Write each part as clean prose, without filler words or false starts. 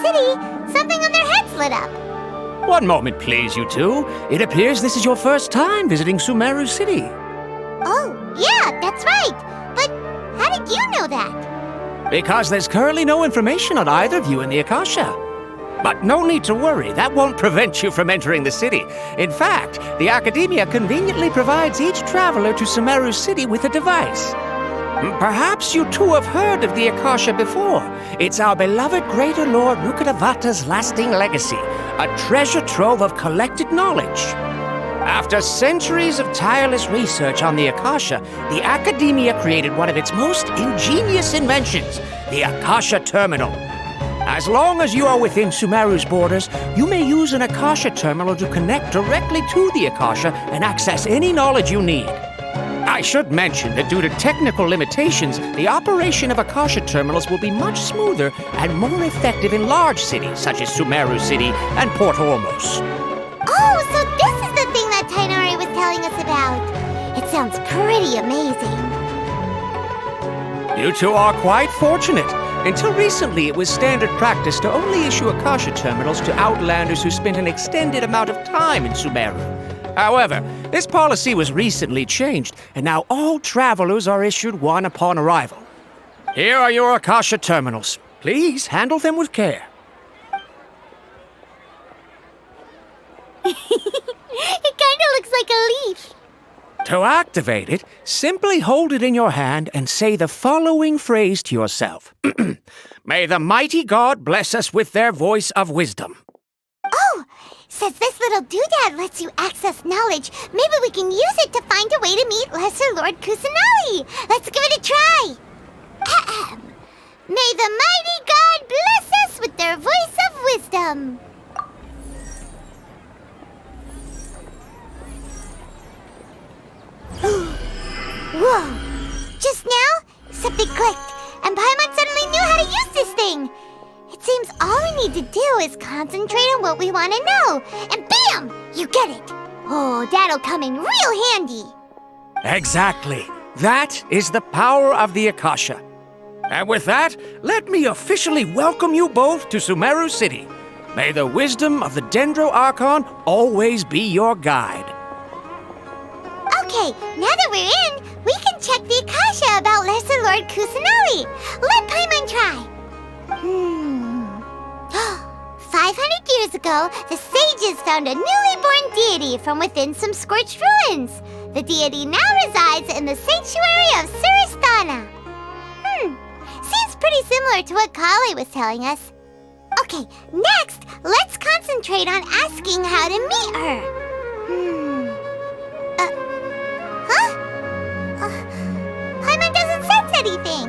city, something on their heads lit up. One moment, please, you two. It appears this is your first time visiting Sumeru City. Oh, yeah, that's right. But how did you know that? Because there's currently no information on either of you in the Akasha. But no need to worry, that won't prevent you from entering the city. In fact, the Academia conveniently provides each traveler to Sumeru City with a device. Perhaps you two have heard of the Akasha before. It's our beloved Greater Lord Rukkhadevata's lasting legacy, a treasure trove of collected knowledge. After centuries of tireless research on the Akasha, the Academia created one of its most ingenious inventions, the Akasha Terminal. As long as you are within Sumeru's borders, you may use an Akasha terminal to connect directly to the Akasha and access any knowledge you need. I should mention that due to technical limitations, the operation of Akasha terminals will be much smoother and more effective in large cities such as Sumeru City and Port-Ормос. Oh, so this is the thing that Tainari was telling us about. It sounds pretty amazing. You two are quite fortunate. Until recently, it was standard practice to only issue Akasha terminals to outlanders who spent an extended amount of time in Sumeru. However, this policy was recently changed, and now all travelers are issued one upon arrival. Here are your Akasha terminals. Please handle them with care. It kinda looks like a leaf. To activate it, simply hold it in your hand and say the following phrase to yourself. May the mighty God bless us with their voice of wisdom. Oh, says this little doodad lets you access knowledge. Maybe we can use it to find a way to meet Lesser Lord Kusanali. Let's give it a try. Ahem. May the mighty God bless us with their voice of wisdom. Whoa! Just now, something clicked, and Paimon suddenly knew how to use this thing. It seems all we need to do is concentrate on what we want to know, and bam! You get it. Oh, that'll come in real handy. Exactly. That is the power of the Akasha. And with that, let me officially welcome you both to Sumeru City. May the wisdom of the Dendro Archon always be your guide. Okay, now that we're in, we can check the Akasha about Lesser Lord Kusanali. Let Paimon try. 500 years ago, the sages found a newly born deity from within some scorched ruins. The deity now resides in the sanctuary of Suristana. Seems pretty similar to what Kali was telling us. Okay, next, let's concentrate on asking how to meet her. Paimon doesn't sense anything.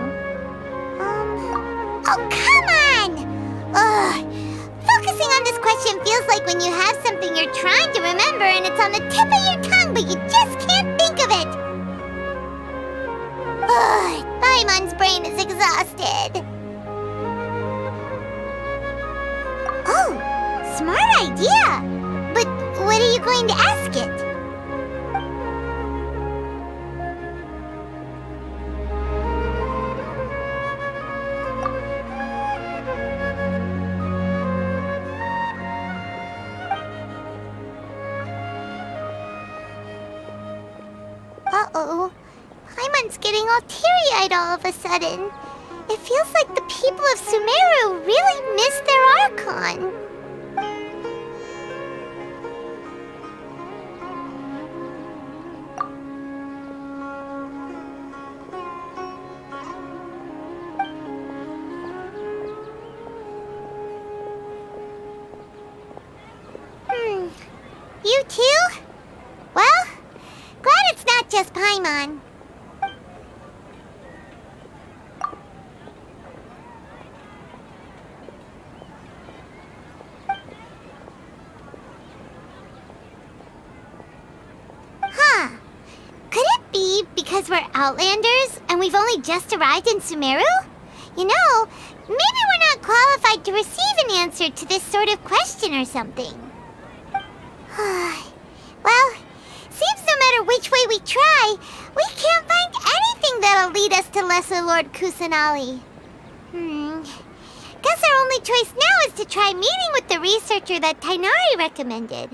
Oh, come on! Ugh. Focusing on this question feels like when you have something you're trying to remember and it's on the tip of your tongue, but you just can't think of it. Ugh, Paimon's brain is exhausted. Oh, smart idea. But what are you going to ask it? Uh-oh. Paimon's getting all teary-eyed all of a sudden. It feels like the people of Sumeru really miss their Archon. You too? Well, glad it's not just Paimon. Huh. Could it be because we're Outlanders and we've only just arrived in Sumeru? You know, maybe we're not qualified to receive an answer to this sort of question or something. Well, seems no matter which way we try, we can't find anything that'll lead us to Lesser Lord Kusanali. Guess our only choice now is to try meeting with the researcher that Tighnari recommended.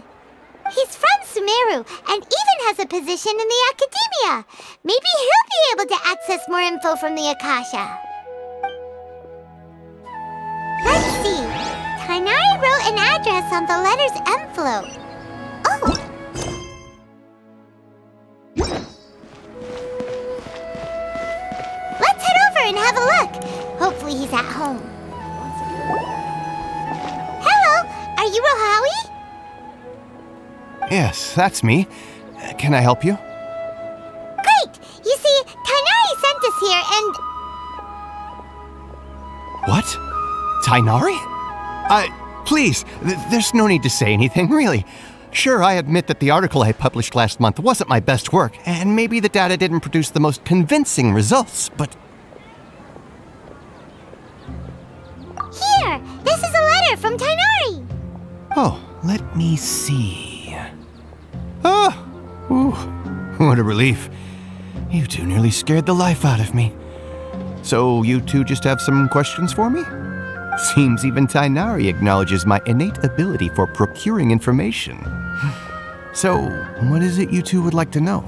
He's from Sumero and even has a position in the Academia. Maybe he'll be able to access more info from the Akasha. Let's see. Tighnari wrote an address on the letter's envelope. Oh! Let's head over and have a look. Hopefully he's at home. Hello, are you Rokhawi? Yes, that's me. Can I help you? Great! You see, Tighnari sent us here and... What? Tighnari? Please, there's no need to say anything, really. Sure, I admit that the article I published last month wasn't my best work, and maybe the data didn't produce the most convincing results, but... Here! This is a letter from Tighnari! Oh, let me see... Oh, ooh, what a relief. You two nearly scared the life out of me. So you two just have some questions for me? Seems even Tighnari acknowledges my innate ability for procuring information. So, what is it you two would like to know?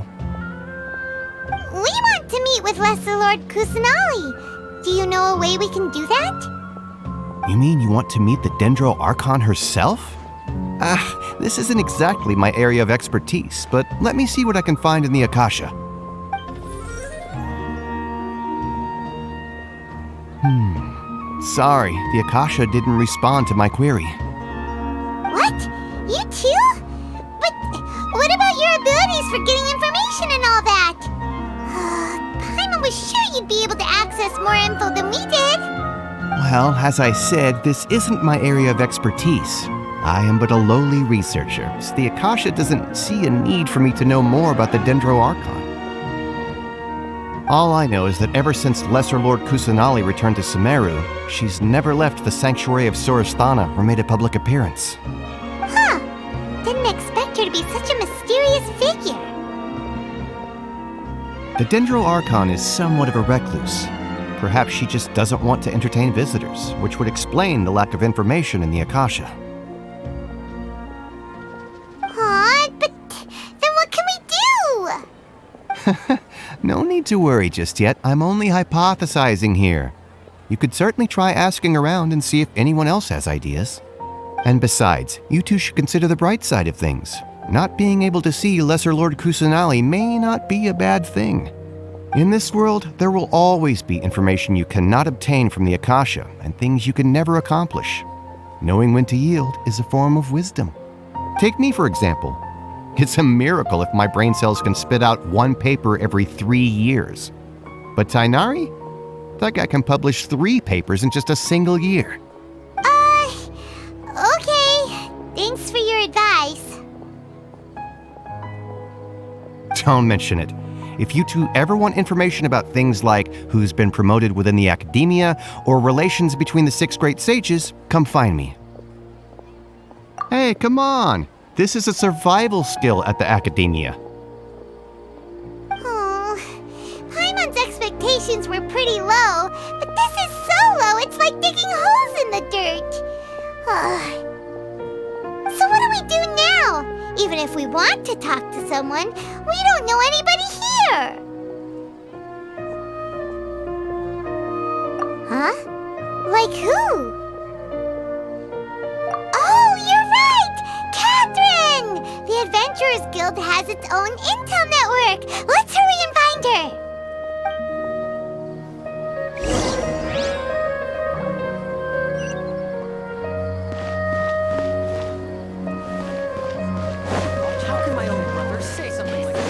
We want to meet with Lesser Lord Kusanali. Do you know a way we can do that? You mean you want to meet the Dendro Archon herself? This isn't exactly my area of expertise, but let me see what I can find in the Akasha. Sorry, the Akasha didn't respond to my query. What? You too? But what about your abilities for getting information and all that? Paimon was sure you'd be able to access more info than we did. Well, as I said, this isn't my area of expertise. I am but a lowly researcher, so the Akasha doesn't see a need for me to know more about the Dendro Archon. All I know is that ever since Lesser Lord Kusanali returned to Sumero, she's never left the Sanctuary of Sorasthana or made a public appearance. Huh. Didn't expect her to be such a mysterious figure. The Dendro Archon is somewhat of a recluse. Perhaps she just doesn't want to entertain visitors, which would explain the lack of information in the Akasha. But then what can we do? No need to worry just yet. I'm only hypothesizing here. You could certainly try asking around and see if anyone else has ideas. And besides, you two should consider the bright side of things. Not being able to see Lesser Lord Kusanali may not be a bad thing. In this world, there will always be information you cannot obtain from the Akasha and things you can never accomplish. Knowing when to yield is a form of wisdom. Take me, for example. It's a miracle if my brain cells can spit out one paper every 3 years. But Tighnari? That guy can publish 3 papers in just a single year. Okay. Thanks for your advice. Don't mention it. If you two ever want information about things like who's been promoted within the Academia or relations between the 6 great sages, come find me. Hey, come on! This is a survival skill at the Academia. Oh, Paimon's expectations were pretty low, but this is so low it's like digging holes in the dirt. So what do we do now? Even if we want to talk to someone, we don't know anybody here. Huh? Like who? Oh, you're right! Catherine! The Adventurers Guild has its own intel network. Let's hurry and find her. How can my own brother say something like that?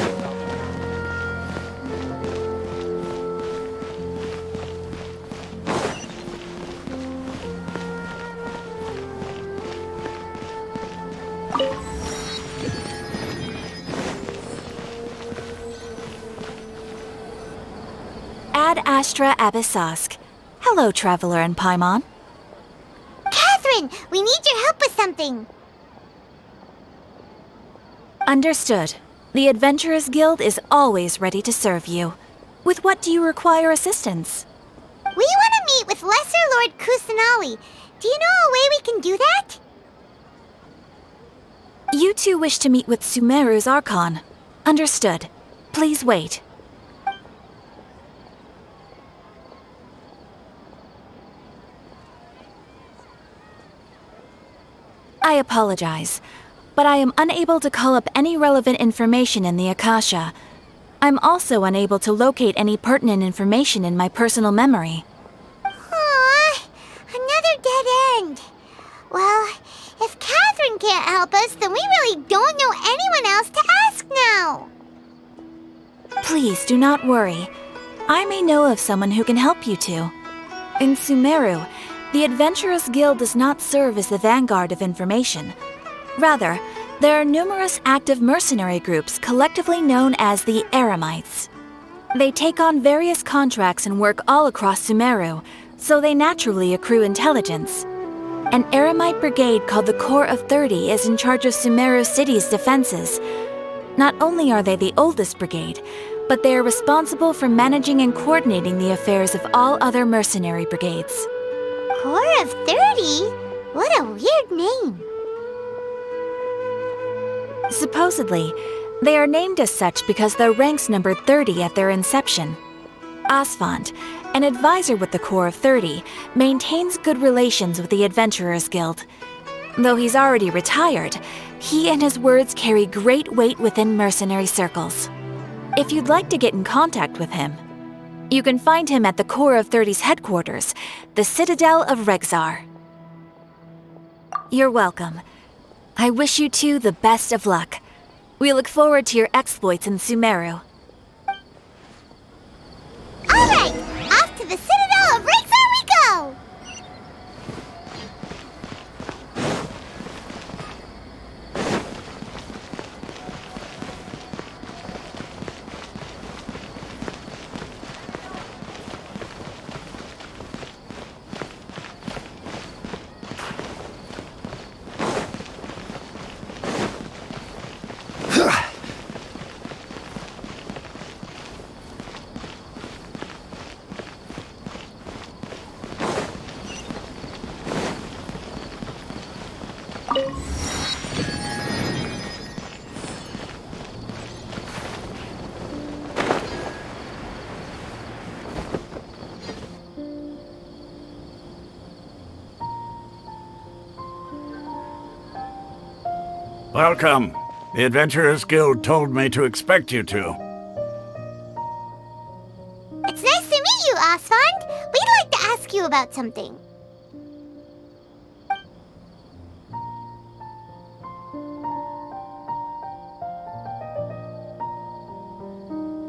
Ad Astra Abyssosk. Hello, Traveler and Paimon. Catherine, we need your help with something. Understood. The Adventurers Guild is always ready to serve you. With what do you require assistance? We want to meet with with Lesser Lord Kusanali. Do you know a way we can do that? You two wish to meet with Sumeru's Archon. Understood. Please wait. I apologize, but I am unable to call up any relevant information in the Akasha. I'm also unable to locate any pertinent information in my personal memory. Aww, another dead end. Well, if Catherine can't help us, then we really don't know anyone else to ask now. Please do not worry. I may know of someone who can help you two. In Sumeru, the Adventurers Guild does not serve as the vanguard of information. Rather, there are numerous active mercenary groups collectively known as the Eremites. They take on various contracts and work all across Sumeru, so they naturally accrue intelligence. An Eremite brigade called the Corps of 30 is in charge of Sumeru City's defenses. Not only are they the oldest brigade, but they are responsible for managing and coordinating the affairs of all other mercenary brigades. Corps of 30? What a weird name. Supposedly, they are named as such because their ranks numbered 30 at their inception. Asfanda, an advisor with the Corps of 30, maintains good relations with the Adventurers Guild. Though he's already retired, he and his words carry great weight within mercenary circles. If you'd like to get in contact with him, you can find him at the Corps of 30's headquarters, the Citadel of Regzara. You're welcome. I wish you two the best of luck. We look forward to your exploits in Sumeru. Alright, off to the Citadel of Rexar we go! Welcome. The Adventurers Guild told me to expect you two. It's nice to meet you, Asfanda. We'd like to ask you about something.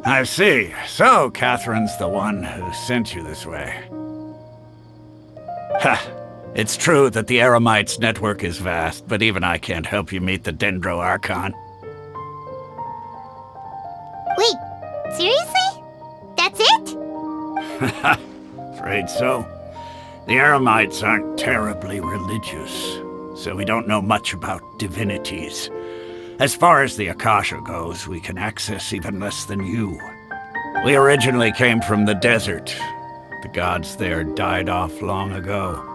I see. So, Catherine's the one who sent you this way. Ha! It's true that the Eremites' network is vast, but even I can't help you meet the Dendro Archon. Wait, seriously? That's it? Afraid so. The Eremites aren't terribly religious, so we don't know much about divinities. As far as the Akasha goes, we can access even less than you. We originally came from the desert. The gods there died off long ago.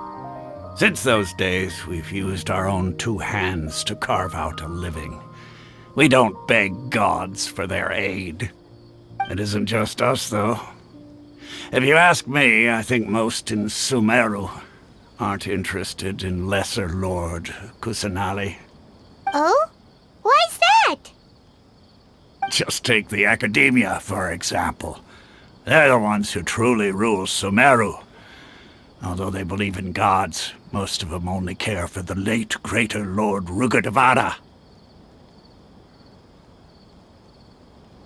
Since those days, we've used our own two hands to carve out a living. We don't beg gods for their aid. It isn't just us, though. If you ask me, I think most in Sumeru aren't interested in Lesser Lord Kusanali. Oh? Why's that? Just take the Academia, for example. They're the ones who truly rule Sumeru. Although they believe in gods, most of them only care for the late Greater Lord Rugurdevada.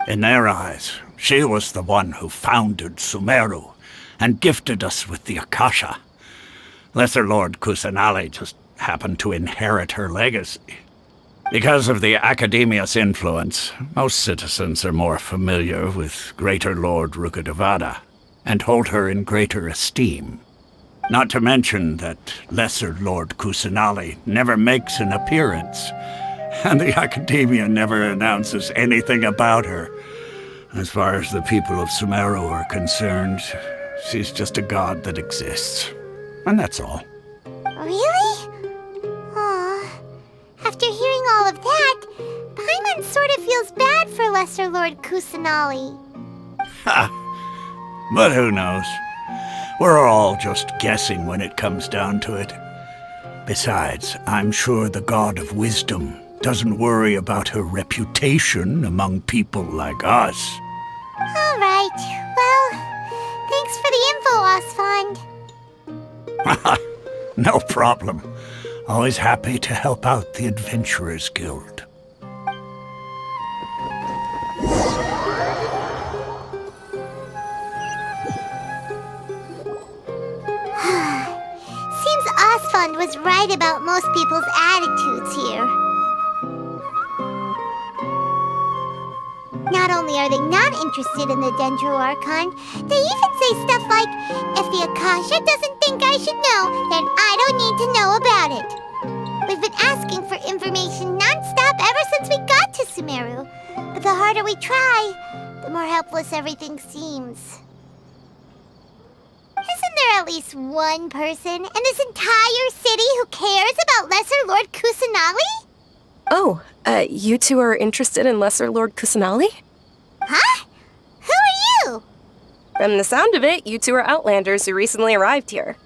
In their eyes, she was the one who founded Sumeru and gifted us with the Akasha. Lesser Lord Kusanali just happened to inherit her legacy. Because of the Academia's influence, most citizens are more familiar with Greater Lord Rugurdevada and hold her in greater esteem. Not to mention that Lesser Lord Kusanali never makes an appearance, and the Academia never announces anything about her. As far as the people of Sumeru are concerned, She's just a god that exists. And that's all. Really? Aw. After hearing all of that, Paimon sort of feels bad for Lesser Lord Kusanali. Ha! But who knows? We're all just guessing when it comes down to it. Besides, I'm sure the God of Wisdom doesn't worry about her reputation among people like us. All right. Well, thanks for the info, Asfand. No problem. Always happy to help out the Adventurers Guild. Seems Asfand was right about most people's attitudes here. Not only are they not interested in the Dendro Archon, they even say stuff like, if the Akasha doesn't think I should know, then I don't need to know about it. We've been asking for information non-stop ever since we got to Sumeru. But the harder we try, the more helpless everything seems. Isn't there at least one person in this entire city who cares about Lesser Lord Kusanali? Oh, you two are interested in Lesser Lord Kusanali? Huh? Who are you? From the sound of it, you two are Outlanders who recently arrived here.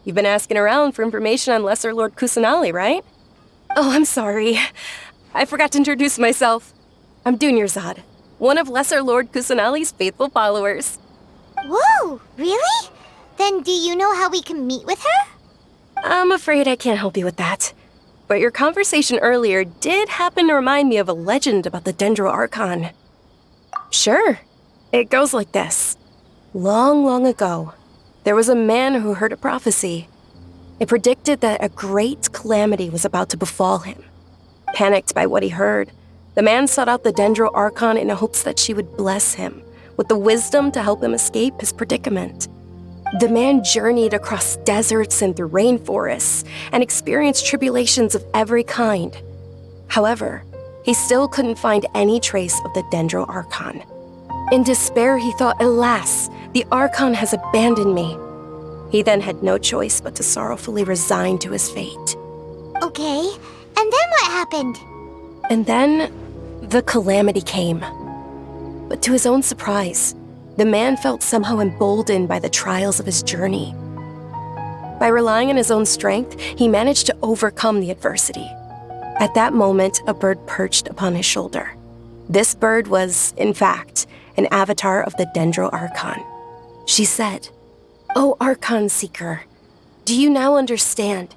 You've been asking around for information on Lesser Lord Kusanali, right? Oh, I'm sorry. I forgot to introduce myself. I'm Dunьярзада, one of Lesser Lord Kusanali's faithful followers. Whoa, really? Then do you know how we can meet with her? I'm afraid I can't help you with that. But your conversation earlier did happen to remind me of a legend about the Dendro Archon. Sure. It goes like this. Long, long ago, there was a man who heard a prophecy. It predicted that a great calamity was about to befall him. Panicked by what he heard, the man sought out the Dendro Archon in hopes that she would bless him with the wisdom to help him escape his predicament. The man journeyed across deserts and through rainforests and experienced tribulations of every kind. However, he still couldn't find any trace of the Dendro Archon. In despair, he thought, alas, the Archon has abandoned me. He then had no choice but to sorrowfully resign to his fate. Okay, and then what happened? And then, the calamity came. But to his own surprise, the man felt somehow emboldened by the trials of his journey. By relying on his own strength, he managed to overcome the adversity. At that moment, a bird perched upon his shoulder. This bird was, in fact, an avatar of the Dendro Archon. She said, "O Archon Seeker, do you now understand?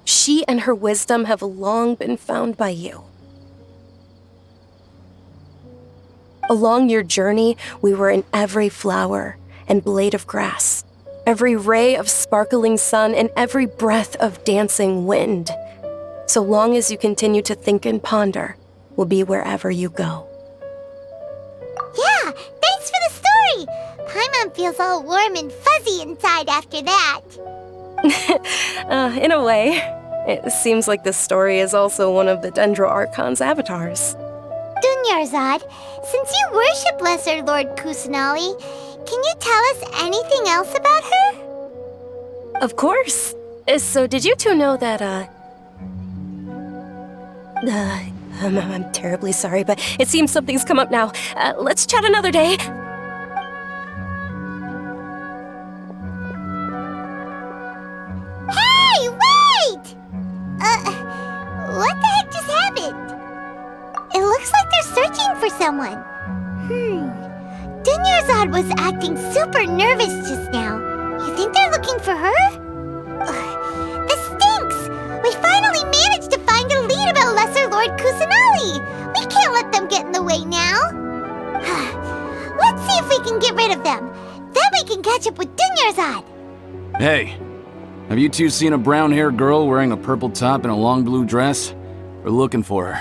She and her wisdom have long been found by you. Along your journey, we were in every flower and blade of grass, every ray of sparkling sun, and every breath of dancing wind. So long as you continue to think and ponder, we'll be wherever you go." Yeah, thanks for the story! Paimon feels all warm and fuzzy inside after that. In a way, it seems like this story is also one of the Dendro Archon's avatars. Dunьярзад, since you worship Lesser Lord Kusanali, can you tell us anything else about her? Of course. So did you two know that, I'm terribly sorry, but it seems something's come up now. Let's chat another day. Hey, wait! What the heck just happened? It looks like they're searching for someone. Dunьярзад was acting super nervous just now. You think they're looking for her? This stinks! We finally managed to find a lead about Lesser Lord Kusanali! We can't let them get in the way now! Let's see if we can get rid of them. Then we can catch up with Dunьярзад! Hey, have you two seen a brown-haired girl wearing a purple top and a long blue dress? We're looking for her.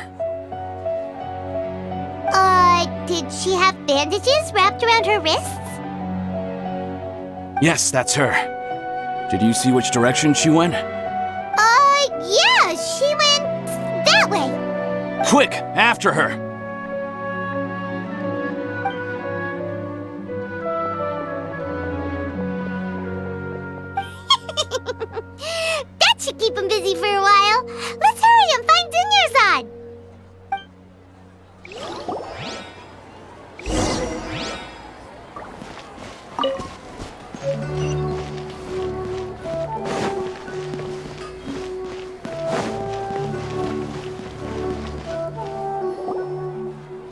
Did she have bandages wrapped around her wrists? Yes, that's her. Did you see which direction she went? Yeah, she went that way. Quick, after her! should keep him busy for a while. Let's hurry and find Dunьярзад.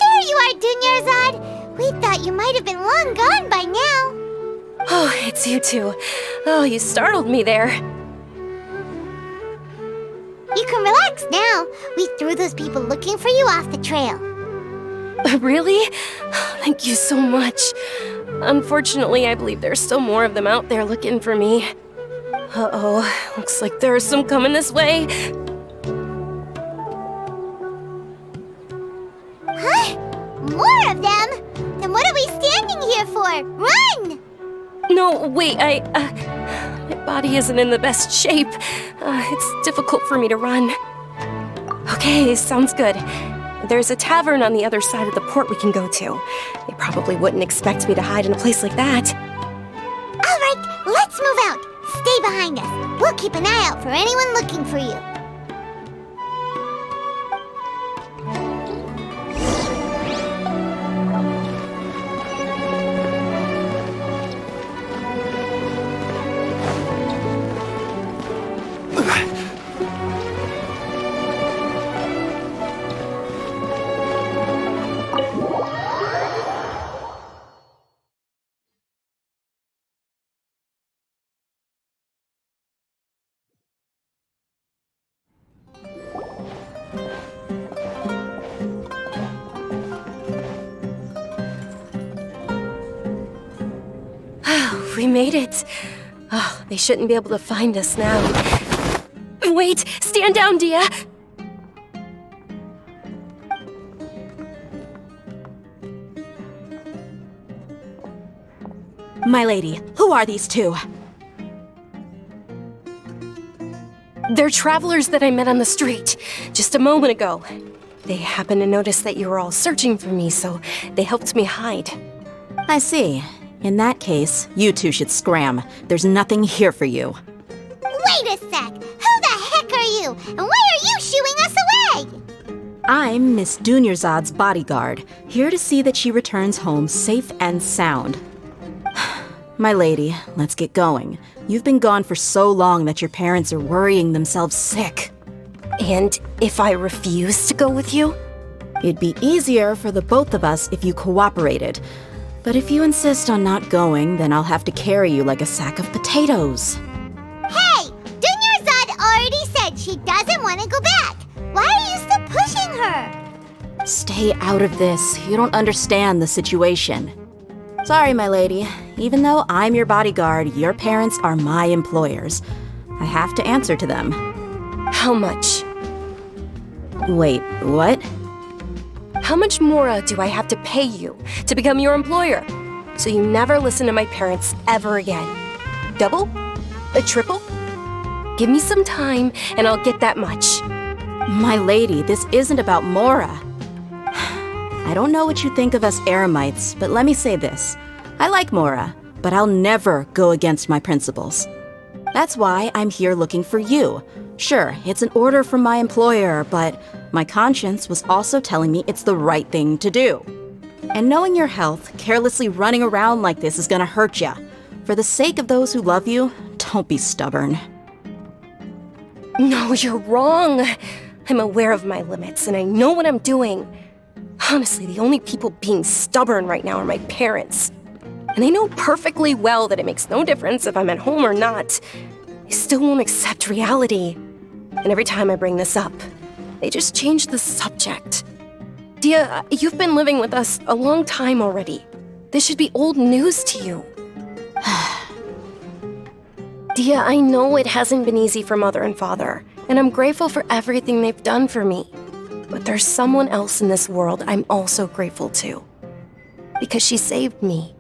There you are, Dunьярзад. We thought you might have been long gone by now. Oh, it's you two. Oh, you startled me there. You can relax now. We threw those people looking for you off the trail. Really? Thank you so much. Unfortunately, I believe there's still more of them out there looking for me. Uh-oh, looks like there's some coming this way. Huh? More of them? Then what are we standing here for? Run! No, wait, my body isn't in the best shape. It's difficult for me to run. Okay, sounds good. There's a tavern on the other side of the port we can go to. They probably wouldn't expect me to hide in a place like that. All right, let's move out. Stay behind us. We'll keep an eye out for anyone looking for you. We made it. Oh, they shouldn't be able to find us now. Wait! Stand down, Dia! My lady, who are these two? They're travelers that I met on the street just a moment ago. They happened to notice that you were all searching for me, so they helped me hide. I see. In that case, you two should scram. There's nothing here for you. Wait a sec! Who the heck are you? And why are you shooing us away? I'm Miss Dunьярзад's bodyguard, here to see that she returns home safe and sound. My lady, let's get going. You've been gone for so long that your parents are worrying themselves sick. And if I refuse to go with you? It'd be easier for the both of us if you cooperated. But if you insist on not going, then I'll have to carry you like a sack of potatoes. Hey! Dunьярзад already said she doesn't want to go back. Why are you still pushing her? Stay out of this. You don't understand the situation. Sorry, my lady. Even though I'm your bodyguard, your parents are my employers. I have to answer to them. How much? Wait, what? How much more do I have to pay you to become your employer? So you never listen to my parents ever again. Double? A triple? Give me some time and I'll get that much. My lady, this isn't about Mora. I don't know what you think of us Eremites, but let me say this. I like Mora, but I'll never go against my principles. That's why I'm here looking for you. Sure, it's an order from my employer, but my conscience was also telling me it's the right thing to do. And knowing your health, carelessly running around like this is gonna hurt ya. For the sake of those who love you, don't be stubborn. No, you're wrong. I'm aware of my limits and I know what I'm doing. Honestly, the only people being stubborn right now are my parents. And they know perfectly well that it makes no difference if I'm at home or not. They still won't accept reality. And every time I bring this up, they just change the subject. Dia, you've been living with us a long time already. This should be old news to you. Dia, I know it hasn't been easy for Mother and Father, and I'm grateful for everything they've done for me. But there's someone else in this world I'm also grateful to. Because she saved me.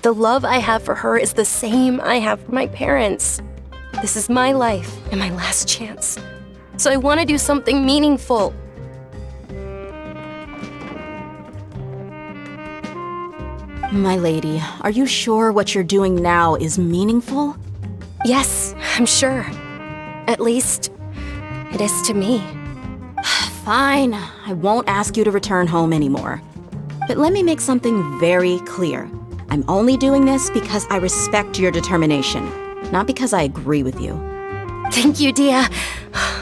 The love I have for her is the same I have for my parents. This is my life and my last chance. So I want to do something meaningful. My lady, are you sure what you're doing now is meaningful? Yes, I'm sure. At least, it is to me. Fine, I won't ask you to return home anymore. But let me make something very clear. I'm only doing this because I respect your determination, not because I agree with you. Thank you, Dia.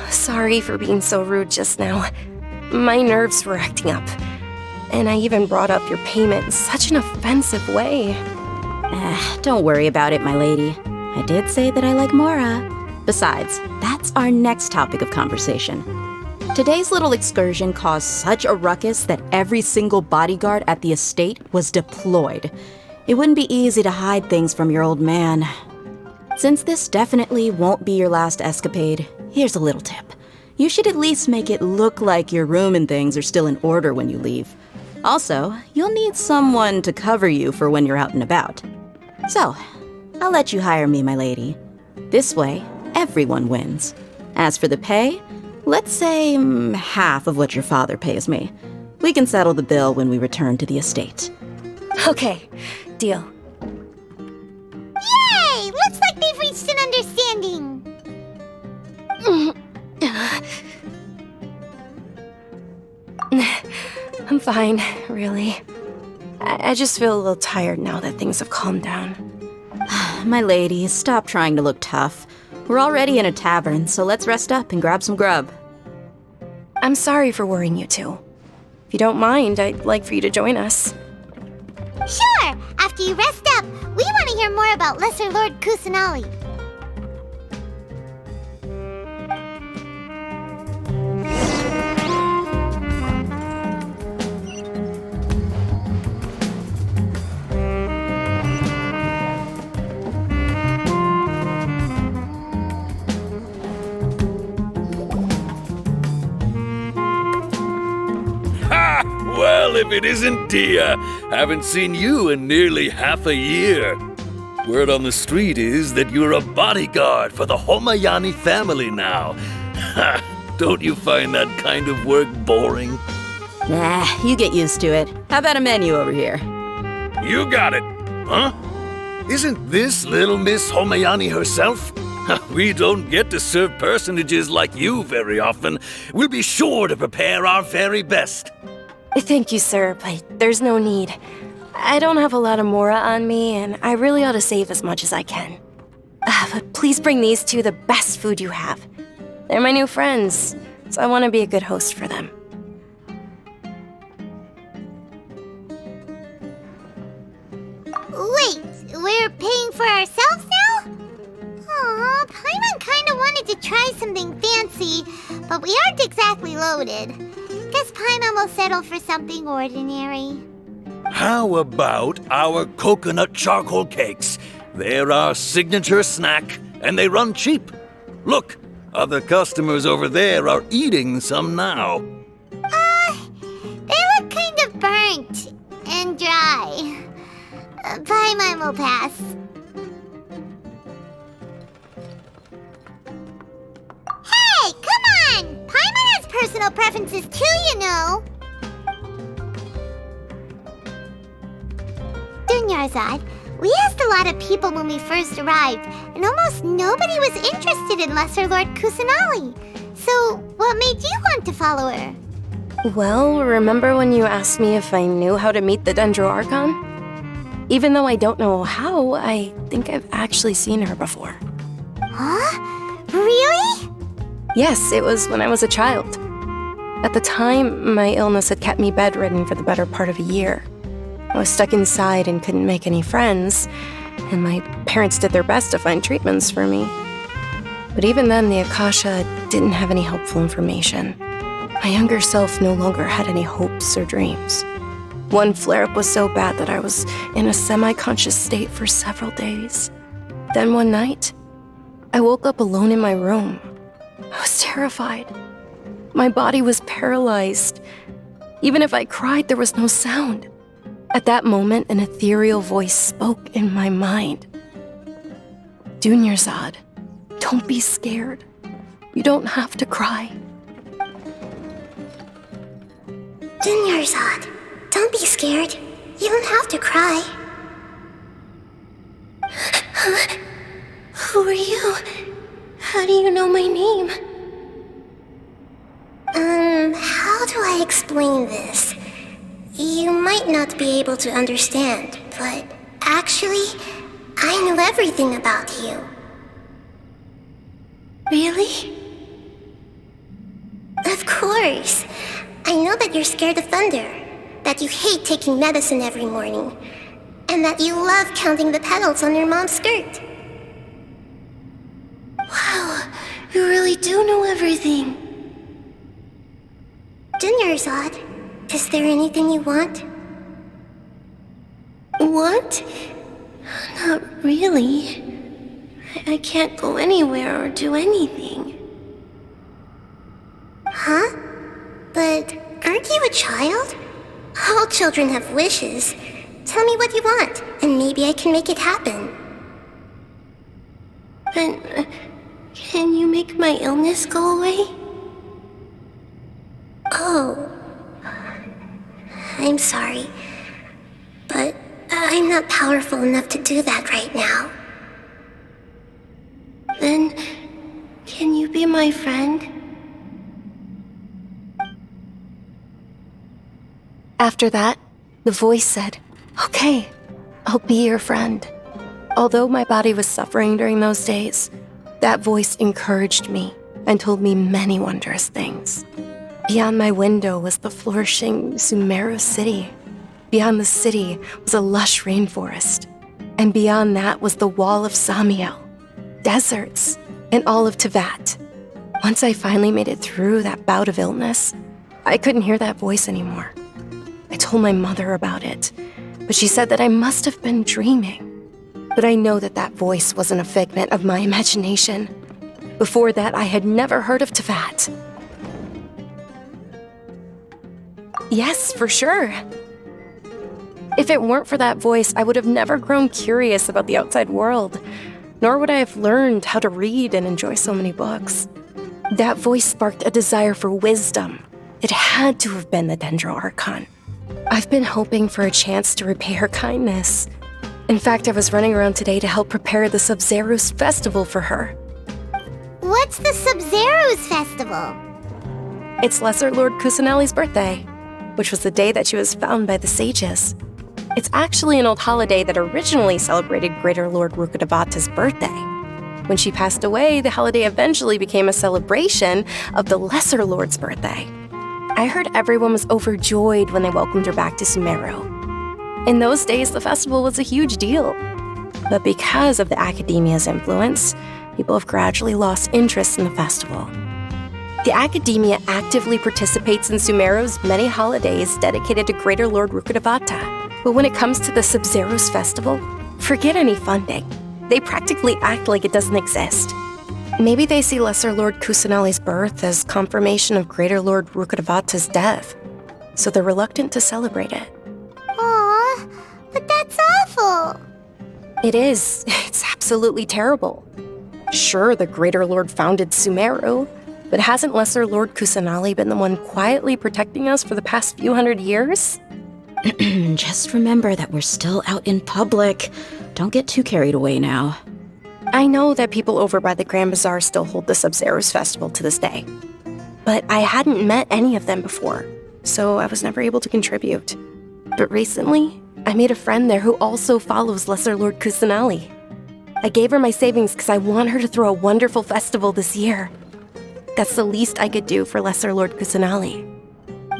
Sorry for being so rude just now. My nerves were acting up. And I even brought up your payment in such an offensive way. Don't worry about it, my lady. I did say that I like Mora. Besides, that's our next topic of conversation. Today's little excursion caused such a ruckus that every single bodyguard at the estate was deployed. It wouldn't be easy to hide things from your old man. Since this definitely won't be your last escapade, here's a little tip. You should at least make it look like your room and things are still in order when you leave. Also, you'll need someone to cover you for when you're out and about. So, I'll let you hire me, my lady. This way, everyone wins. As for the pay, let's say half of what your father pays me. We can settle the bill when we return to the estate. Okay, deal. Yay! Looks like they've reached an understanding. I'm fine, really. I just feel a little tired now that things have calmed down. My lady, stop trying to look tough. We're already in a tavern, so let's rest up and grab some grub. I'm sorry for worrying you two. If you don't mind, I'd like for you to join us. Sure! After you rest up, we want to hear more about Lesser Lord Kusanali. Well, if it isn't Dia, haven't seen you in nearly half a year. Word on the street is that you're a bodyguard for the Homayani family now. Don't you find that kind of work boring? Nah, you get used to it. How about a menu over here? You got it, huh? Isn't this little Miss Homayani herself? We don't get to serve personages like you very often. We'll be sure to prepare our very best. Thank you, sir, but there's no need. I don't have a lot of Mora on me, and I really ought to save as much as I can. But please bring these two the best food you have. They're my new friends, so I want to be a good host for them. Wait, we're paying for ourselves now? Aw, Paimon kinda wanted to try something fancy, but we aren't exactly loaded. Guess Paimon will settle for something ordinary. How about our coconut charcoal cakes? They're our signature snack, and they run cheap. Look, other customers over there are eating some now. They look kind of burnt and dry. Paimon will pass. Hey, come on! Paimon has personal preferences too, you know. Dunьярзад, we asked a lot of people when we first arrived, and almost nobody was interested in Lesser Lord Kusanali. So, what made you want to follow her? Well, remember when you asked me if I knew how to meet the Dendro Archon? Even though I don't know how, I think I've actually seen her before. Huh? Really? Yes, it was when I was a child. At the time, my illness had kept me bedridden for the better part of a year. I was stuck inside and couldn't make any friends, and my parents did their best to find treatments for me. But even then, the Akasha didn't have any helpful information. My younger self no longer had any hopes or dreams. One flare-up was so bad that I was in a semi-conscious state for several days. Then one night, I woke up alone in my room. I was terrified. My body was paralyzed. Even if I cried, there was no sound. At that moment, an ethereal voice spoke in my mind. Dunьярзад, don't be scared. You don't have to cry. Dunьярзад, don't be scared. You don't have to cry. Who are you? How do you know my name? How do I explain this? You might not be able to understand, but actually, I know everything about you. Really? Of course. I know that you're scared of thunder, that you hate taking medicine every morning, and that you love counting the petals on your mom's skirt. Wow, you really do know everything. Dуньярзад, is there anything you want? What? Not really. I can't go anywhere or do anything. Huh? But aren't you a child? All children have wishes. Tell me what you want, and maybe I can make it happen. But can you make my illness go away? Oh. I'm sorry. But I'm not powerful enough to do that right now. Then, can you be my friend? After that, the voice said, "Okay, I'll be your friend." Although my body was suffering during those days, that voice encouraged me and told me many wondrous things. Beyond my window was the flourishing Sumero city. Beyond the city was a lush rainforest. And beyond that was the wall of Samiel, deserts, and all of Tevat. Once I finally made it through that bout of illness, I couldn't hear that voice anymore. I told my mother about it, but she said that I must have been dreaming. But I know that that voice wasn't a figment of my imagination. Before that, I had never heard of Tevat. Yes, for sure. If it weren't for that voice, I would have never grown curious about the outside world, nor would I have learned how to read and enjoy so many books. That voice sparked a desire for wisdom. It had to have been the Dendro Archon. I've been hoping for a chance to repay her kindness. In fact, I was running around today to help prepare the Sub-Zero's festival for her. What's the Sub-Zero's festival? It's Lesser Lord Kusanali's birthday, which was the day that she was found by the sages. It's actually an old holiday that originally celebrated Greater Lord Rukkhadevata's birthday. When she passed away, the holiday eventually became a celebration of the Lesser Lord's birthday. I heard everyone was overjoyed when they welcomed her back to Sumero. In those days, the festival was a huge deal. But because of the Academia's influence, people have gradually lost interest in the festival. The Academia actively participates in Sumero's many holidays dedicated to Greater Lord Rukkhadevata. But when it comes to the Sub-Zero's festival, forget any funding. They practically act like it doesn't exist. Maybe they see Lesser Lord Kusanali's birth as confirmation of Greater Lord Rukkhadevata's death, so they're reluctant to celebrate it. Aw, but that's awful. It is. It's absolutely terrible. Sure, the Greater Lord founded Sumero, but hasn't Lesser Lord Kusanali been the one quietly protecting us for the past few hundred years? Just remember that we're still out in public. Don't get too carried away now. I know that people over by the Grand Bazaar still hold the Sub-Zero's festival to this day. But I hadn't met any of them before, so I was never able to contribute. But recently, I made a friend there who also follows Lesser Lord Kusanali. I gave her my savings because I want her to throw a wonderful festival this year. That's the least I could do for Lesser Lord Kusanali.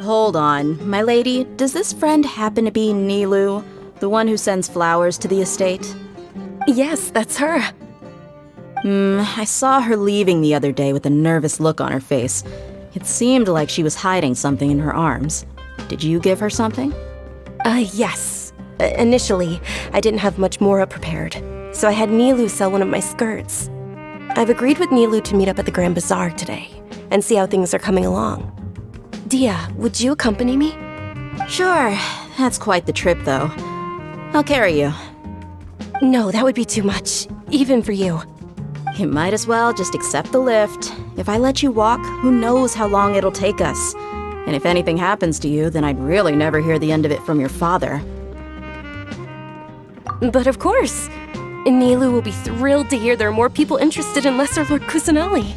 Hold on, my lady, does this friend happen to be Nilou, the one who sends flowers to the estate? Yes, that's her. I saw her leaving the other day with a nervous look on her face. It seemed like she was hiding something in her arms. Did you give her something? Yes. Initially, I didn't have much more prepared, so I had Nilou sell one of my skirts. I've agreed with Nilou to meet up at the Grand Bazaar today and see how things are coming along. Dia, would you accompany me? Sure. That's quite the trip, though. I'll carry you. No, that would be too much, even for you. You might as well just accept the lift. If I let you walk, who knows how long it'll take us. And if anything happens to you, then I'd really never hear the end of it from your father. But of course. Nilou will be thrilled to hear there are more people interested in Lesser Lord Kusanali.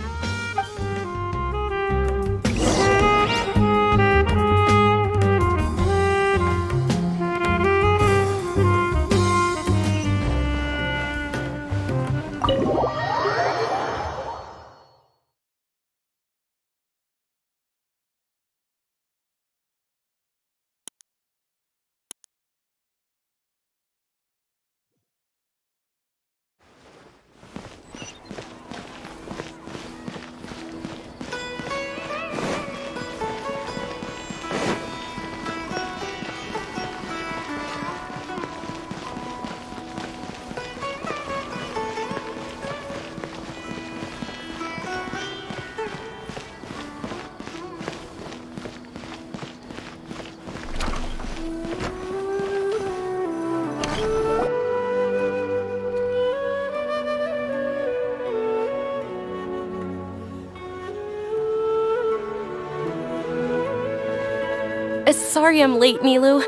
Sorry I'm late, Nilou.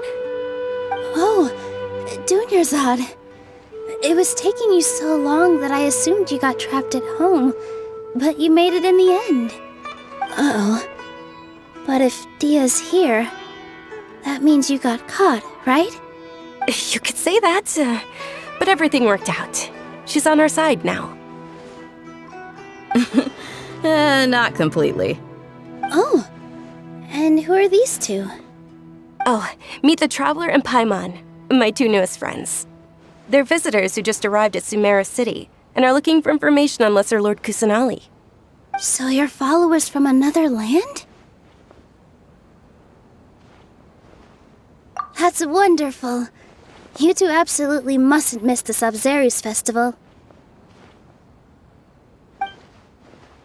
Oh, Dunьярзад. It was taking you so long that I assumed you got trapped at home, but you made it in the end. Uh-oh. But if Dia's here, that means you got caught, right? You could say that, but everything worked out. She's on our side now. Not completely. Oh, and who are these two? Oh, meet the Traveler and Paimon, my two newest friends. They're visitors who just arrived at Sumeru City and are looking for information on Lesser Lord Kusanali. So you're followers from another land? That's wonderful. You two absolutely mustn't miss the Sabzeruz festival.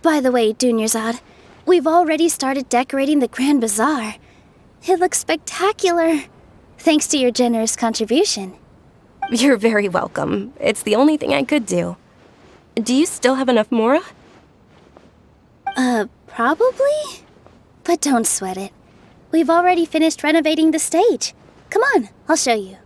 By the way, Dunьярзад, we've already started decorating the Grand Bazaar. It looks spectacular, thanks to your generous contribution. You're very welcome. It's the only thing I could do. Do you still have enough mora? Probably? But don't sweat it. We've already finished renovating the stage. Come on, I'll show you.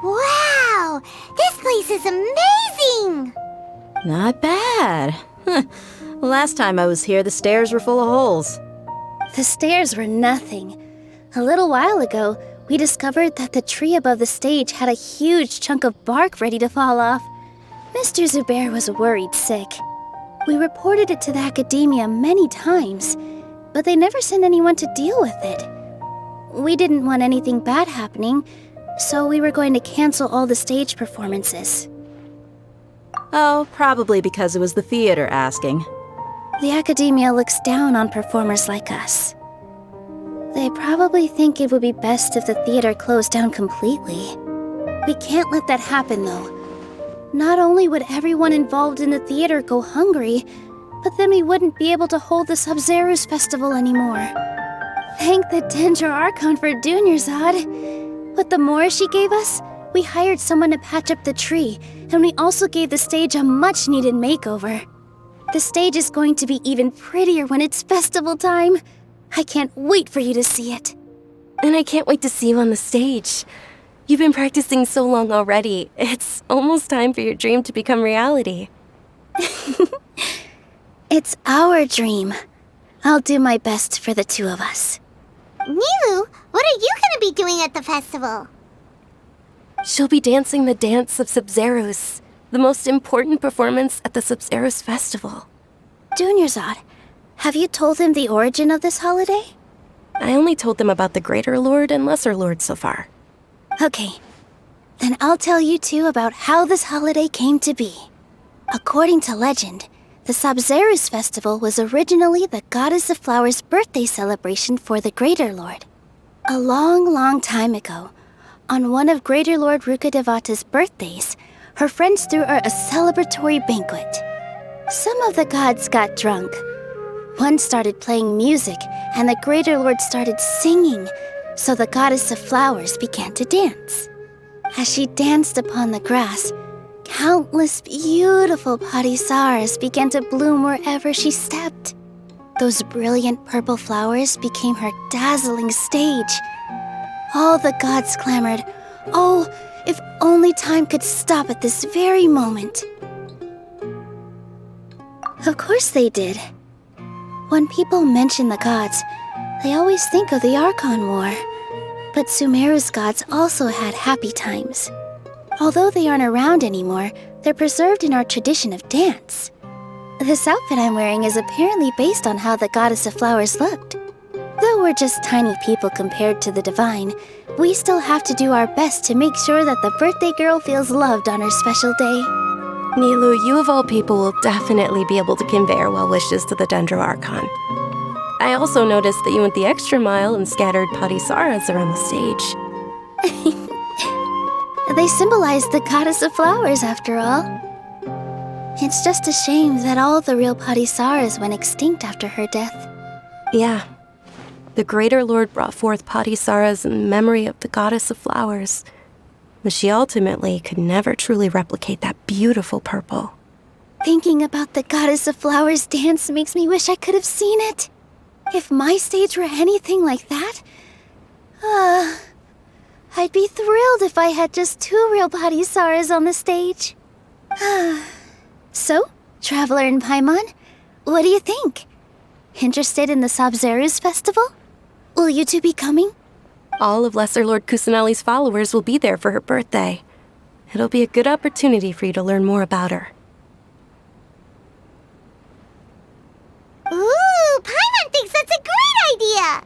Wow! This place is amazing! Not bad. Last time I was here, the stairs were full of holes. The stairs were nothing. A little while ago, we discovered that the tree above the stage had a huge chunk of bark ready to fall off. Mr. Zubair was worried sick. We reported it to the academia many times, but they never sent anyone to deal with it. We didn't want anything bad happening, so we were going to cancel all the stage performances. Oh, probably because it was the theater asking. The academia looks down on performers like us. They probably think it would be best if the theater closed down completely. We can't let that happen, though. Not only would everyone involved in the theater go hungry, but then we wouldn't be able to hold the Sabzeruz festival anymore. Thank the Dendro Archonte for Dunьярзад. With the mora she gave us, we hired someone to patch up the tree, and we also gave the stage a much-needed makeover. The stage is going to be even prettier when it's festival time. I can't wait for you to see it. And I can't wait to see you on the stage. You've been practicing so long already. It's almost time for your dream to become reality. It's our dream. I'll do my best for the two of us. Nilou, what are you gonna be doing at the festival? She'll be dancing the dance of Sabzeruz, the most important performance at the Sabzeruz festival. Dunьярзад, have you told him the origin of this holiday? I only told them about the Greater Lord and Lesser Lord so far. Okay, then I'll tell you two about how this holiday came to be. According to legend, the Sabzeruz festival was originally the Goddess of Flowers' birthday celebration for the Greater Lord. A long, long time ago, on one of Greater Lord Rukkhadevata's birthdays, her friends threw her a celebratory banquet. Some of the gods got drunk. One started playing music, and the Greater Lord started singing, so the Goddess of Flowers began to dance. As she danced upon the grass, Countless beautiful parisaras began to bloom wherever she stepped. Those brilliant purple flowers became her dazzling stage. All the gods clamored, "Oh, if only time could stop at this very moment." Of course they did. When people mention the gods, they always think of the Archon War. But Sumeru's gods also had happy times. Although they aren't around anymore, they're preserved in our tradition of dance. This outfit I'm wearing is apparently based on how the goddess of flowers looked. Though we're just tiny people compared to the divine, we still have to do our best to make sure that the birthday girl feels loved on her special day. Nilou, you of all people will definitely be able to convey our well wishes to the Dendro Archon. I also noticed that you went the extra mile and scattered parisaras around the stage. They symbolize the goddess of flowers, after all. It's just a shame that all the real parisaras went extinct after her death. Yeah. The Greater Lord brought forth parisaras in memory of the goddess of flowers, but she ultimately could never truly replicate that beautiful purple. Thinking about the goddess of flowers dance makes me wish I could have seen it. If my stage were anything like that, I'd be thrilled if I had just 2 real parisaras on the stage. So, Traveler and Paimon, what do you think? Interested in the Sabzeruz festival? Will you two be coming? All of Lesser Lord Kusanali's followers will be there for her birthday. It'll be a good opportunity for you to learn more about her. Ooh, Paimon thinks that's a great idea!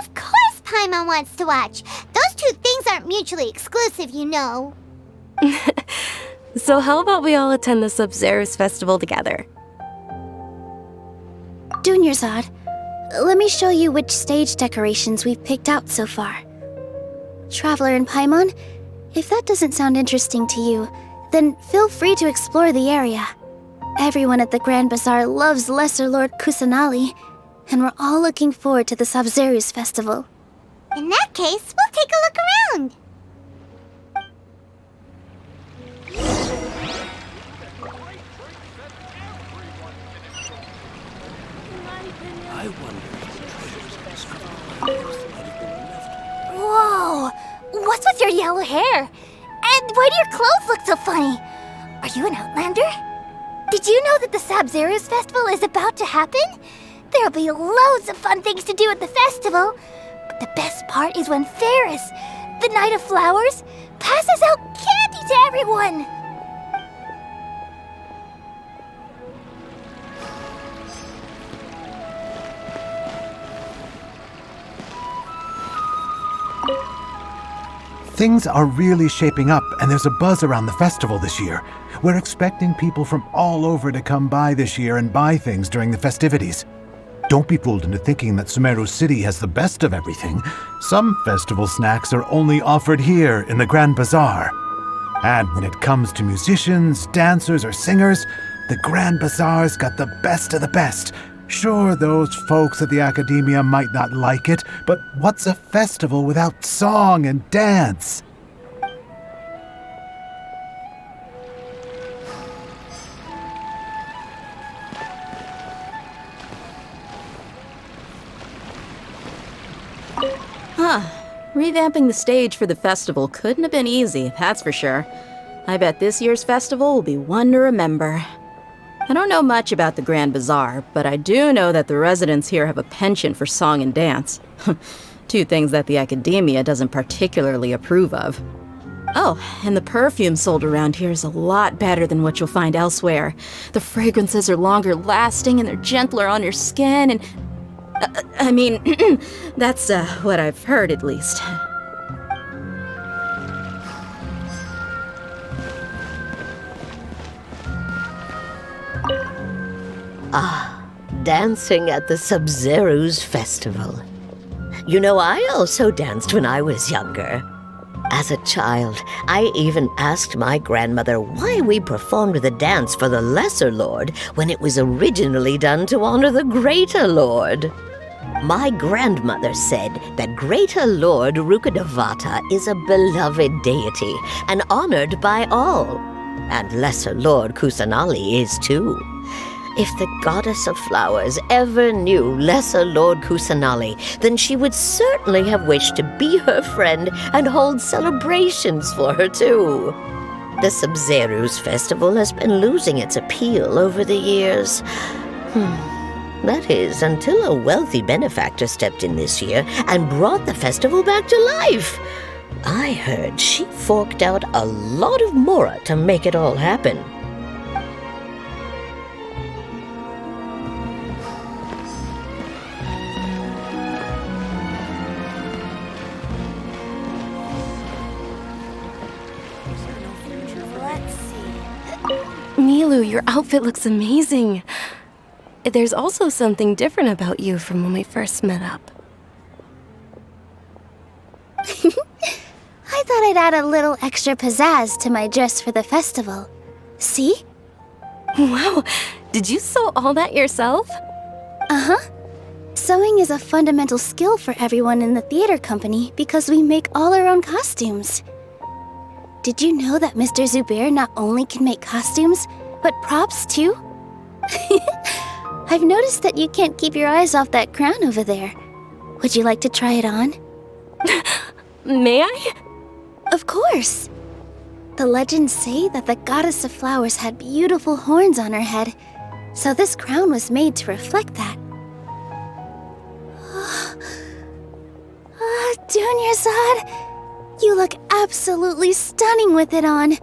Of course Paimon wants to watch. Those two things aren't mutually exclusive, you know. So how about we all attend the Sabzeruz festival together? Dуньярзад, let me show you which stage decorations we've picked out so far. Traveler and Paimon, if that doesn't sound interesting to you, then feel free to explore the area. Everyone at the Grand Bazaar loves Lesser Lord Kusanali, and we're all looking forward to the Sabzeruz festival. In that case, we'll take a look around. Whoa! What's with your yellow hair? And why do your clothes look so funny? Are you an Outlander? Did you know that the Sabzeruz festival is about to happen? There'll be loads of fun things to do at the festival. But the best part is when Ferris, the Knight of Flowers, passes out candy to everyone. Things are really shaping up, and there's a buzz around the festival this year. We're expecting people from all over to come by this year and buy things during the festivities. Don't be fooled into thinking that Sumeru City has the best of everything. Some festival snacks are only offered here in the Grand Bazaar. And when it comes to musicians, dancers, or singers, the Grand Bazaar's got the best of the best. Sure, those folks at the Academia might not like it, but what's a festival without song and dance? Revamping the stage for the festival couldn't have been easy, that's for sure. I bet this year's festival will be one to remember. I don't know much about the Grand Bazaar, but I do know that the residents here have a penchant for song and dance. 2 things that the Academia doesn't particularly approve of. Oh, and the perfume sold around here is a lot better than what you'll find elsewhere. The fragrances are longer lasting and they're gentler on your skin and... I mean, that's what I've heard at least. Dancing at the Sabzeruz festival. You know, I also danced when I was younger. As a child, I even asked my grandmother why we performed the dance for the Lesser Lord when it was originally done to honor the Greater Lord. My grandmother said that Greater Lord Rukkhadevata is a beloved deity and honored by all. And Lesser Lord Kusanali is too. If the goddess of flowers ever knew Lesser Lord Kusanali, then she would certainly have wished to be her friend and hold celebrations for her too. The Sabzeruz festival has been losing its appeal over the years. That is, until a wealthy benefactor stepped in this year and brought the festival back to life. I heard she forked out a lot of mora to make it all happen. Nilou, your outfit looks amazing. There's also something different about you from when we first met up. I thought I'd add a little extra pizzazz to my dress for the festival. See? Wow, did you sew all that yourself? Uh-huh. Sewing is a fundamental skill for everyone in the theater company because we make all our own costumes. Did you know that Mr. Zubair not only can make costumes, but props too? I've noticed that you can't keep your eyes off that crown over there. Would you like to try it on? May I? Of course. The legends say that the goddess of flowers had beautiful horns on her head, so this crown was made to reflect that. Dunьyarzad, you look absolutely stunning with it on.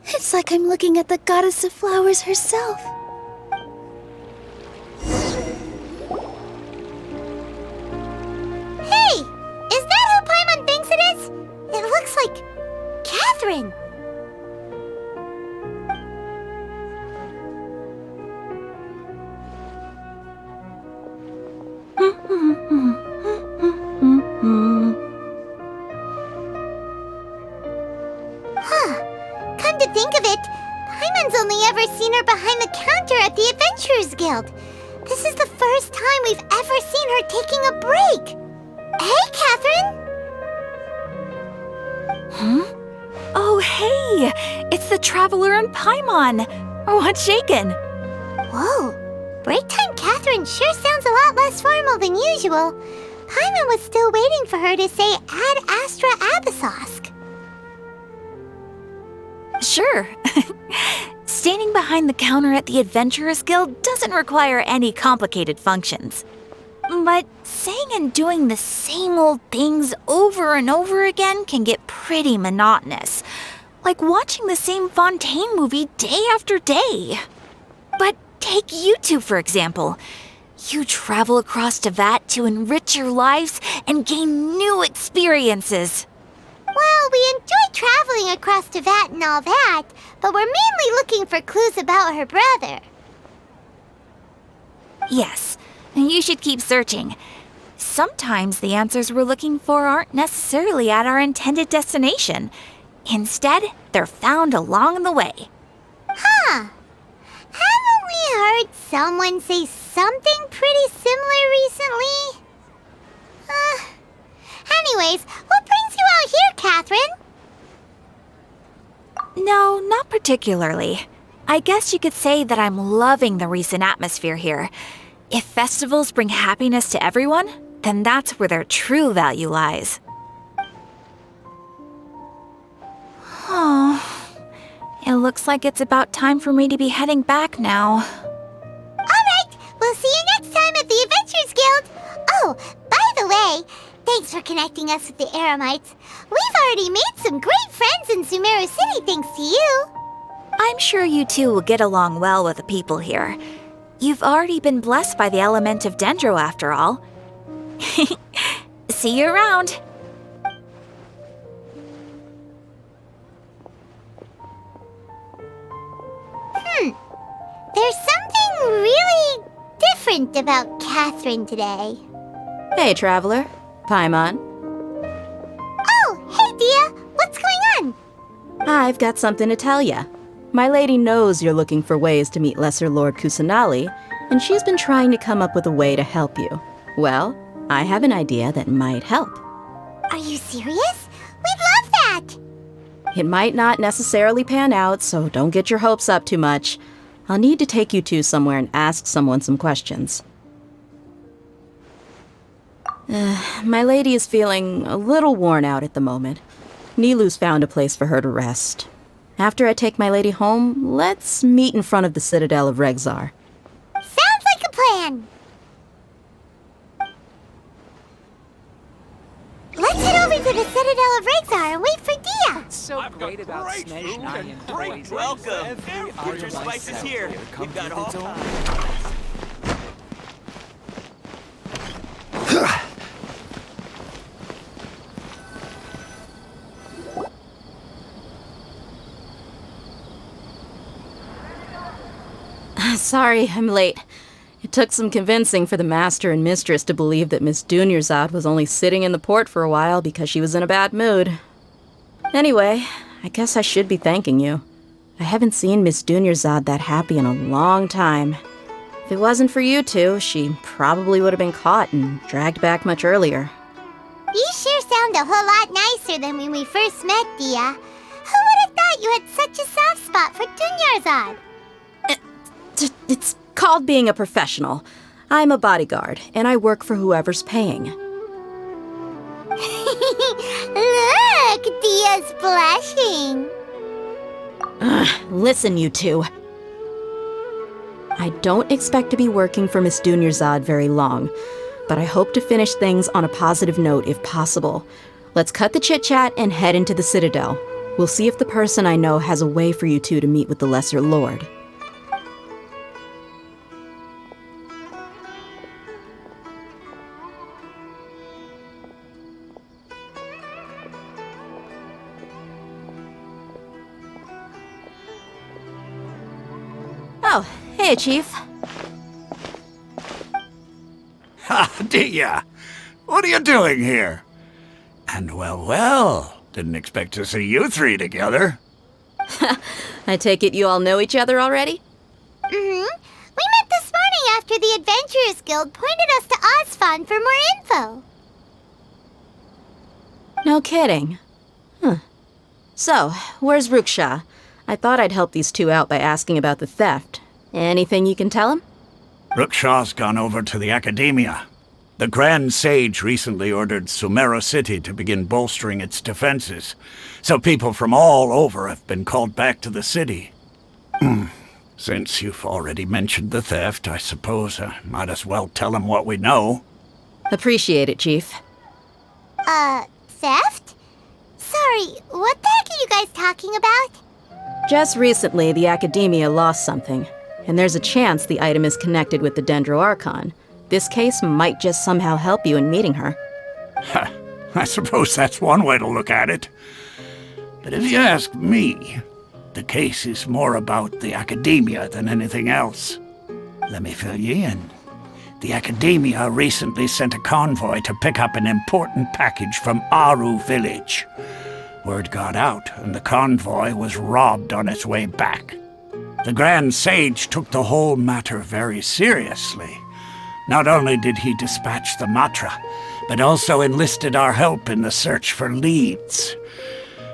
It's like I'm looking at the goddess of flowers herself. Hey! Is that who Paimon thinks it is? It looks like Catherine. Come to think of it, Paimon's only ever seen her behind the counter at the Adventurers Guild. This is the first time we've ever seen her taking a break. Hey, Catherine! Huh? Oh, hey! It's the Traveler and Paimon! What's shaken? Whoa! Break time Catherine sure sounds a lot less formal than usual. Paimon was still waiting for her to say Ad Astra Abysosk. Sure. Standing behind the counter at the Adventurers Guild doesn't require any complicated functions. But saying and doing the same old things over and over again can get pretty monotonous. Like watching the same Fontaine movie day after day. But take you two, for example. You travel across Teyvat to enrich your lives and gain new experiences. Well, we enjoy traveling across Teyvat and all that, but we're mainly looking for clues about her brother. Yes, you should keep searching. Sometimes the answers we're looking for aren't necessarily at our intended destination. Instead, they're found along the way. Huh. Haven't we heard someone say something pretty similar recently? Anyways, what brings you out here, Catherine? No, not particularly. I guess you could say that I'm loving the recent atmosphere here. If festivals bring happiness to everyone, then that's where their true value lies. Oh, it looks like it's about time for me to be heading back now. Alright, we'll see you next time at the Adventurers Guild. Oh, by the way, thanks for connecting us with the Eremites. We've already made some great friends in Sumeru City thanks to you. I'm sure you two will get along well with the people here. You've already been blessed by the element of Dendro after all. See you around. There's something really different about Catherine today. Hey, Traveler. Paimon. Oh, hey, Dia. What's going on? I've got something to tell ya. My lady knows you're looking for ways to meet Lesser Lord Kusanali, and she's been trying to come up with a way to help you. Well, I have an idea that might help. Are you serious? We'd love that! It might not necessarily pan out, so don't get your hopes up too much. I'll need to take you two somewhere and ask someone some questions. My lady is feeling a little worn out at the moment. Nilu's found a place for her to rest. After I take my lady home, let's meet in front of the Citadel of Rexar. Sounds like a plan! Let's head over to the Citadel of Rexar and wait for Dia! So great about Snesh and Great welcome! Put your spices here. We've got all time. Sorry, I'm late. It took some convincing for the master and mistress to believe that Miss Dуньярзада was only sitting in the port for a while because she was in a bad mood. Anyway, I guess I should be thanking you. I haven't seen Miss Dуньярзада that happy in a long time. If it wasn't for you two, she probably would have been caught and dragged back much earlier. You sure sound a whole lot nicer than when we first met, Dia. Who would have thought you had such a soft spot for Dуньярзада? It's called being a professional. I'm a bodyguard, and I work for whoever's paying. Look, Dia's blushing. Listen, you two. I don't expect to be working for Miss Dуньярзада very long, but I hope to finish things on a positive note if possible. Let's cut the chit-chat and head into the Citadel. We'll see if the person I know has a way for you two to meet with the Lesser Lord. Oh, hey, Chief. Ha, Дэхья! What are you doing here? And well, didn't expect to see you three together. I take it you all know each other already? Mm-hmm. We met this morning after the Adventurers Guild pointed us to Asfanda for more info. No kidding. Huh. So, where's Ruksha? I thought I'd help these two out by asking about the theft. Anything you can tell him? Ruksha's gone over to the Academia. The Grand Sage recently ordered Sumera City to begin bolstering its defenses, so people from all over have been called back to the city. Since you've already mentioned the theft, I suppose I might as well tell him what we know. Appreciate it, Chief. Theft? Sorry, what the heck are you guys talking about? Just recently, the Academia lost something, and there's a chance the item is connected with the Dendro Archon. This case might just somehow help you in meeting her. I suppose that's one way to look at it. But if you ask me, the case is more about the Academia than anything else. Let me fill you in. The Academia recently sent a convoy to pick up an important package from Aru village. Word got out, and the convoy was robbed on its way back. The Grand Sage took the whole matter very seriously. Not only did he dispatch the Matra, but also enlisted our help in the search for leads.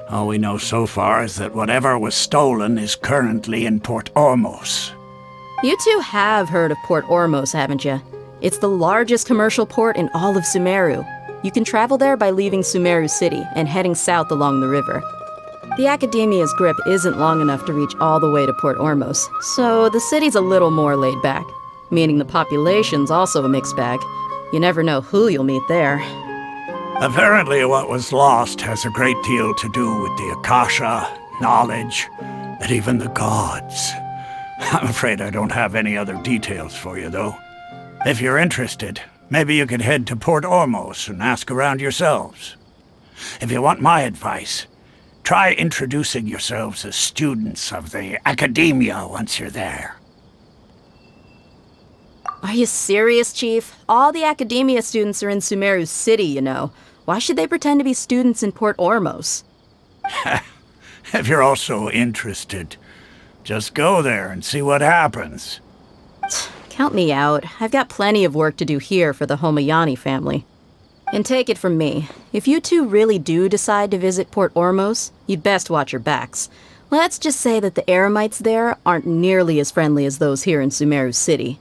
All we know so far is that whatever was stolen is currently in Port-Ормос. You two have heard of Port-Ормos, haven't you? It's the largest commercial port in all of Sumeru. You can travel there by leaving Sumeru City and heading south along the river. The Academia's grip isn't long enough to reach all the way to Port-Ормos, so the city's a little more laid back, meaning the population's also a mixed bag. You never know who you'll meet there. Apparently what was lost has a great deal to do with the Akasha, knowledge, and even the gods. I'm afraid I don't have any other details for you, though. If you're interested, maybe you could head to Port-Ормos and ask around yourselves. If you want my advice, try introducing yourselves as students of the Academia once you're there. Are you serious, Chief? All the Academia students are in Sumeru City, you know. Why should they pretend to be students in Port-Ормos? If you're also interested, just go there and see what happens. Count me out. I've got plenty of work to do here for the Homayani family. And take it from me, if you two really do decide to visit Port-Ормос, you'd best watch your backs. Let's just say that the Eremites there aren't nearly as friendly as those here in Sumeru City.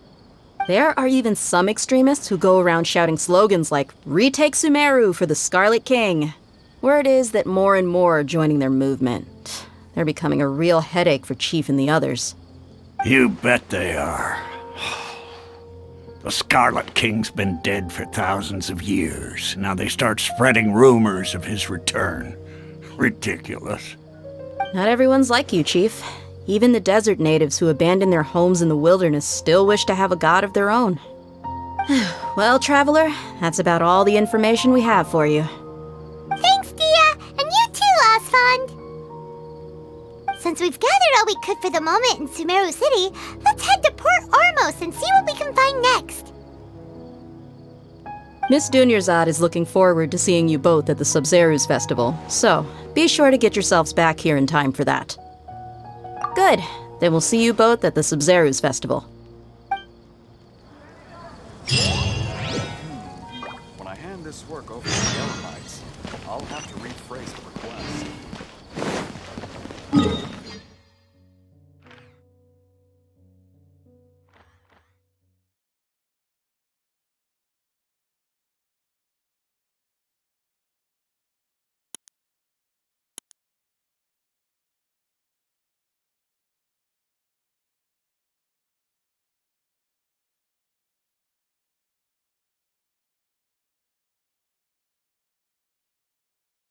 There are even some extremists who go around shouting slogans like, "Retake Sumeru for the Scarlet King." Word is that more and more are joining their movement. They're becoming a real headache for Chief and the others. You bet they are. The Scarlet King's been dead for thousands of years. Now they start spreading rumors of his return. Ridiculous. Not everyone's like you, Chief. Even the desert natives who abandoned their homes in the wilderness still wish to have a god of their own. Well, Traveler, that's about all the information we have for you. Thanks, Dia! And you too, Asfand! Since we've gathered all we could for the moment in Sumeru City, let's head to Port-Ормос and see what we can find next. Miss Dуньярзада is looking forward to seeing you both at the Sub-Zeru's festival, so be sure to get yourselves back here in time for that. Good. Then we'll see you both at the Sub-Zeru's festival. When I hand this work over to the Elamites, I'll have to rephrase the request.